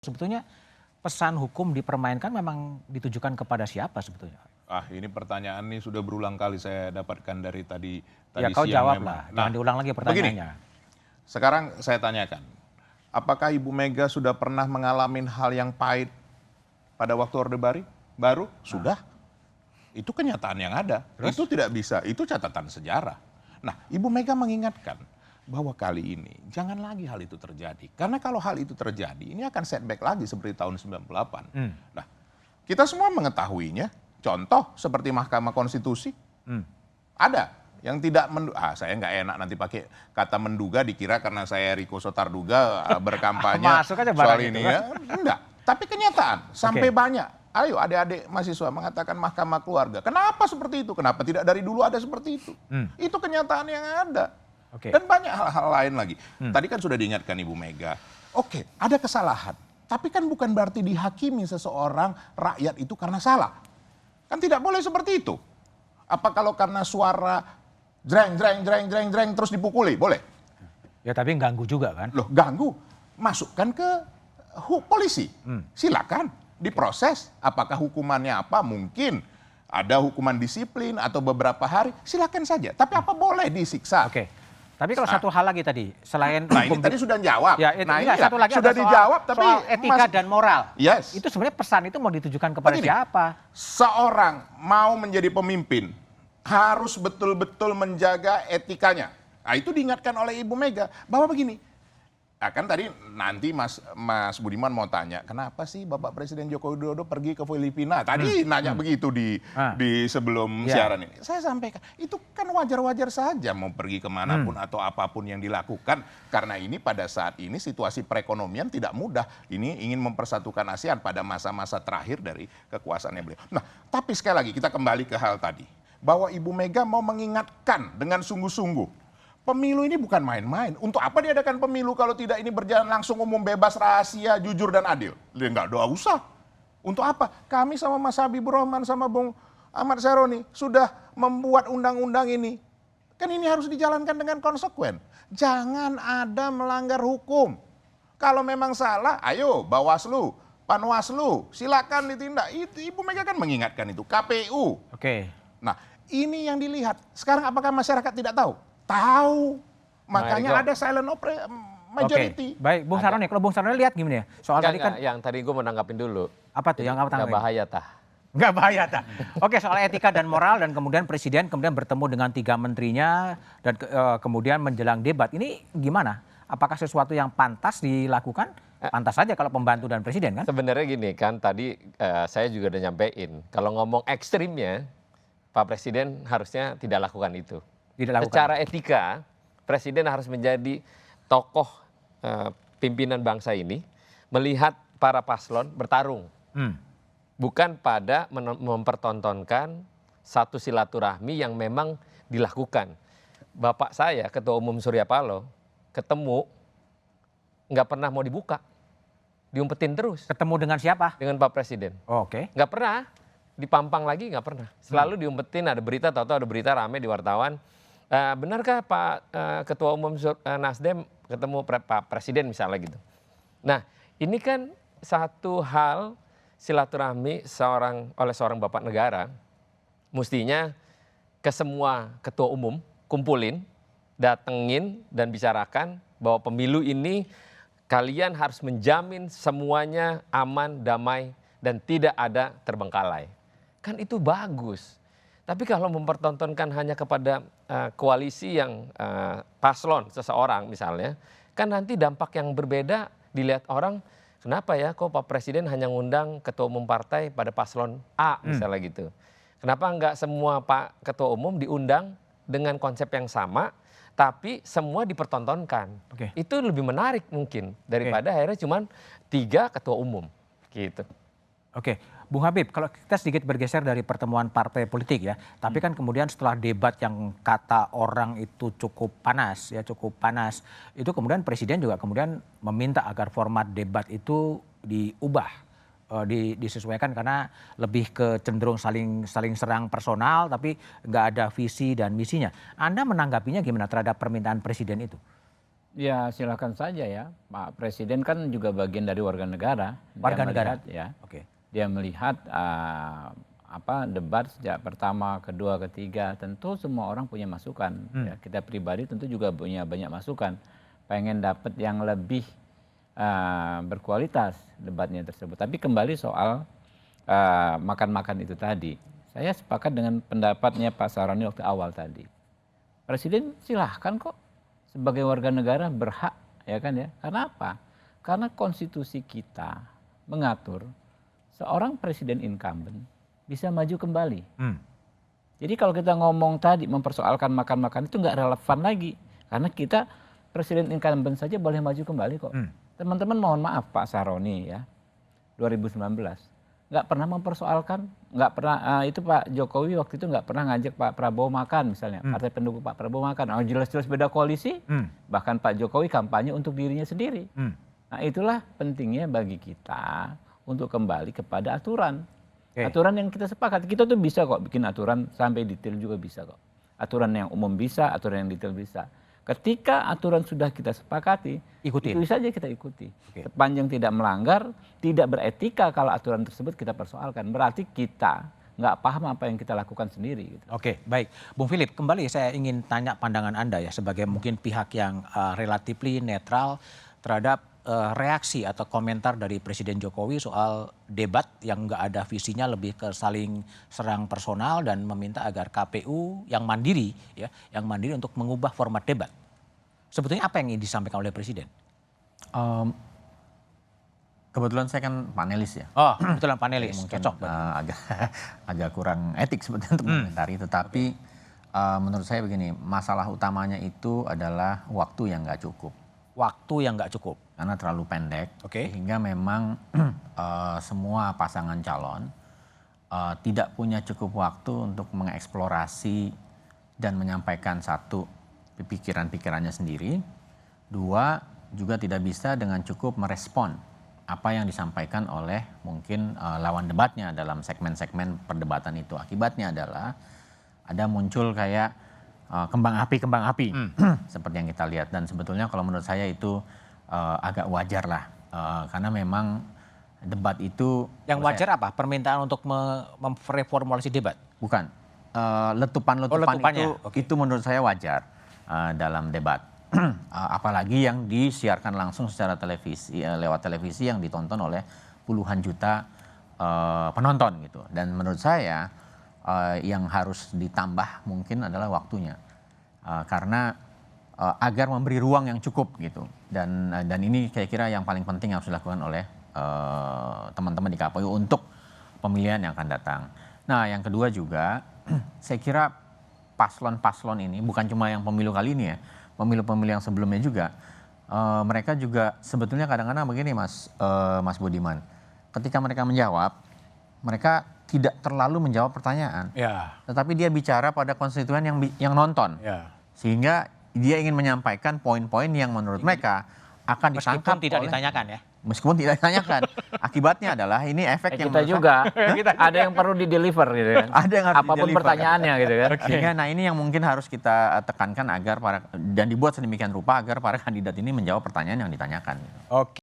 Sebetulnya pesan hukum dipermainkan memang ditujukan kepada siapa sebetulnya? Ini pertanyaan ini sudah berulang kali saya dapatkan dari tadi Ya kau siang jawablah, memang. jangan diulang lagi pertanyaannya. Sekarang saya tanyakan, apakah Ibu Mega sudah pernah mengalami hal yang pahit pada waktu Orde Baru? Sudah. Itu kenyataan yang ada. Terus? Itu tidak bisa, itu catatan sejarah. Nah, Ibu Mega mengingatkan bahwa kali ini jangan lagi hal itu terjadi. Karena kalau hal itu terjadi, ini akan setback lagi seperti tahun 98. Nah, kita semua mengetahuinya. Contoh seperti Mahkamah Konstitusi. Ada yang tidak saya nggak enak nanti pakai kata menduga, dikira karena saya Riko Sotarduga berkampanye Masuk aja soal barang ini itu. ya. Enggak, tapi kenyataan sampai banyak. Ayo adik-adik mahasiswa mengatakan Mahkamah Keluarga. Kenapa seperti itu? Kenapa tidak dari dulu ada seperti itu? Itu kenyataan yang ada. Dan banyak hal-hal lain lagi. Tadi kan sudah diingatkan Ibu Mega. Oke, ada kesalahan. Tapi kan bukan berarti dihakimi seseorang rakyat itu karena salah. Kan tidak boleh seperti itu. Apa kalau karena suara jreng terus dipukuli? Boleh? Ya tapi ganggu juga kan? Loh, ganggu. Masukkan ke polisi. Silakan diproses. Apakah hukumannya apa? Mungkin ada hukuman disiplin atau beberapa hari. Silakan saja. Tapi apa boleh disiksa? Oke. Tapi kalau satu hal lagi tadi, selain Nah ini tadi sudah jawab. Ya, satu lagi sudah dijawab, tapi soal etika dan moral. Yes. Itu sebenarnya pesan itu mau ditujukan kepada siapa? Seorang mau menjadi pemimpin harus betul-betul menjaga etikanya. Nah itu diingatkan oleh Ibu Mega bahwa begini. Kan tadi nanti Mas Budiman mau tanya, kenapa sih Bapak Presiden Joko Widodo pergi ke Filipina? Tadi nanya begitu di sebelum siaran ini. Saya sampaikan, itu kan wajar-wajar saja mau pergi kemanapun atau apapun yang dilakukan. Karena ini pada saat ini situasi perekonomian tidak mudah. Ini ingin mempersatukan ASEAN pada masa-masa terakhir dari kekuasaannya beliau. Nah, tapi sekali lagi kita kembali ke hal tadi. Bahwa Ibu Mega mau mengingatkan dengan sungguh-sungguh. Pemilu ini bukan main-main. Untuk apa diadakan pemilu kalau tidak ini berjalan langsung, umum, bebas, rahasia, jujur, dan adil? Enggak usah. Untuk apa? Kami sama Mas Habibur Rahman sama Bung Ahmad Syaroni sudah membuat undang-undang ini. Kan ini harus dijalankan dengan konsekuen. Jangan ada melanggar hukum. Kalau memang salah, ayo Bawaslu, Panwaslu, silakan ditindak. Itu Ibu Mega kan mengingatkan itu. KPU. Oke. Nah, ini yang dilihat. Sekarang apakah masyarakat tidak tahu? Tahu, makanya ada silent majority. Baik, Bung Saroni, kalau Bung Saroni lihat gimana ya? Soal tadi kan yang tadi gue mau nanggapin dulu. apa tuh yang apa Nggak bahaya tah. Nggak bahaya tah. Oke, soal etika dan moral dan kemudian presiden kemudian bertemu dengan 3 menterinya dan kemudian menjelang debat. Ini gimana? Apakah sesuatu yang pantas dilakukan? Pantas saja kalau pembantu dan presiden kan? Sebenarnya gini kan tadi saya juga udah nyampein. Kalau ngomong ekstrimnya, Pak Presiden harusnya tidak lakukan itu. Secara etika, Presiden harus menjadi tokoh pimpinan bangsa ini, melihat para paslon bertarung. Bukan pada mempertontonkan satu silaturahmi yang memang dilakukan. Bapak saya, Ketua Umum Surya Paloh, ketemu, nggak pernah mau dibuka. Diumpetin terus. Ketemu dengan siapa? Dengan Pak Presiden. Oke. Nggak pernah, dipampang lagi nggak pernah. Selalu diumpetin, ada berita, tahu-tahu ada berita rame di wartawan. Benarkah Pak Ketua Umum Nasdem ketemu Pak Presiden misalnya gitu. Nah ini kan satu hal silaturahmi oleh seorang bapak negara. Mestinya ke semua ketua umum kumpulin, datengin dan bicarakan bahwa pemilu ini kalian harus menjamin semuanya aman, damai dan tidak ada terbengkalai. Kan itu bagus. Tapi kalau mempertontonkan hanya kepada koalisi yang paslon seseorang misalnya, kan nanti dampak yang berbeda dilihat orang, kenapa ya kok Pak Presiden hanya ngundang ketua umum partai pada paslon A misalnya gitu. Kenapa enggak semua Pak Ketua Umum diundang dengan konsep yang sama, tapi semua dipertontonkan. Itu lebih menarik mungkin daripada akhirnya cuma 3 ketua umum gitu. Oke, Bung Habib, kalau kita sedikit bergeser dari pertemuan partai politik ya, tapi kan kemudian setelah debat yang kata orang itu cukup panas, itu kemudian presiden juga kemudian meminta agar format debat itu diubah, disesuaikan karena lebih ke cenderung saling serang personal, tapi nggak ada visi dan misinya. Anda menanggapinya gimana terhadap permintaan presiden itu? Ya silakan saja ya. Pak Presiden kan juga bagian dari warga negara. Warga negara? Ya. Oke. Dia melihat debat sejak pertama, kedua, ketiga, tentu semua orang punya masukan. Ya, kita pribadi tentu juga punya banyak masukan. Pengen dapat yang lebih berkualitas debatnya tersebut. Tapi kembali soal makan-makan itu tadi. Saya sepakat dengan pendapatnya Pak Saroni waktu awal tadi. Presiden silahkan kok sebagai warga negara berhak, ya kan ya. Karena apa? Karena konstitusi kita mengatur seorang presiden incumbent bisa maju kembali. Jadi kalau kita ngomong tadi mempersoalkan makan-makan itu nggak relevan lagi. Karena kita presiden incumbent saja boleh maju kembali kok. Teman-teman mohon maaf Pak Saroni ya, 2019 nggak pernah mempersoalkan, nggak pernah itu Pak Jokowi waktu itu nggak pernah ngajak Pak Prabowo makan misalnya, partai pendukung Pak Prabowo makan. Jelas-jelas beda koalisi, bahkan Pak Jokowi kampanye untuk dirinya sendiri. Nah itulah pentingnya bagi kita untuk kembali kepada aturan. Aturan yang kita sepakati, kita tuh bisa kok bikin aturan sampai detail juga bisa kok. Aturan yang umum bisa, aturan yang detail bisa. Ketika aturan sudah kita sepakati, Ikutin. itu saja kita ikuti. Sepanjang tidak melanggar, tidak beretika kalau aturan tersebut kita persoalkan. Berarti kita nggak paham apa yang kita lakukan sendiri. Gitu. Oke, baik. Bung Philip, kembali saya ingin tanya pandangan Anda ya sebagai mungkin pihak yang relatively netral terhadap reaksi atau komentar dari Presiden Jokowi soal debat yang nggak ada visinya, lebih ke saling serang personal dan meminta agar KPU yang mandiri ya, yang mandiri untuk mengubah format debat. Sebetulnya apa yang ingin disampaikan oleh Presiden? Kebetulan saya kan panelis ya. Oh, kebetulan panelis. Mungkin Cocok. agak kurang etik sebetulnya untuk mengomentari itu. Tapi menurut saya begini, masalah utamanya itu adalah waktu yang nggak cukup. Waktu yang nggak cukup. Karena terlalu pendek. Oke. Sehingga memang semua pasangan calon tidak punya cukup waktu untuk mengeksplorasi dan menyampaikan satu pikiran-pikirannya sendiri. Dua, juga tidak bisa dengan cukup merespon apa yang disampaikan oleh mungkin lawan debatnya dalam segmen-segmen perdebatan itu. Akibatnya adalah ada muncul kayak kembang api seperti yang kita lihat. Dan sebetulnya kalau menurut saya itu agak wajar lah. Karena memang debat itu... Yang wajar apa? Permintaan untuk mereformulasi debat? Bukan. Letupan-letupan itu menurut saya wajar dalam debat. Apalagi yang disiarkan langsung secara televisi, lewat televisi yang ditonton oleh puluhan juta penonton gitu. Dan menurut saya yang harus ditambah mungkin adalah waktunya. Karena agar memberi ruang yang cukup gitu. Dan ini saya kira yang paling penting yang harus dilakukan oleh teman-teman di KPU untuk pemilihan yang akan datang. Nah yang kedua juga saya kira paslon-paslon ini bukan cuma yang pemilu kali ini ya, pemilu-pemilu yang sebelumnya juga, mereka juga sebetulnya kadang-kadang begini Mas Budiman, ketika mereka menjawab, mereka tidak terlalu menjawab pertanyaan, tetapi dia bicara pada konstituen yang nonton, sehingga dia ingin menyampaikan poin-poin yang menurut mereka akan ditangkap meskipun tidak ditanyakan ya. Meskipun tidak ditanyakan. Akibatnya adalah ini efek yang kita juga ada yang perlu di-deliver gitu kan. Ada yang harus apapun di-deliver. Pertanyaannya gitu kan. Sehingga nah ini yang mungkin harus kita tekankan agar dan dibuat sedemikian rupa agar para kandidat ini menjawab pertanyaan yang ditanyakan. Oke.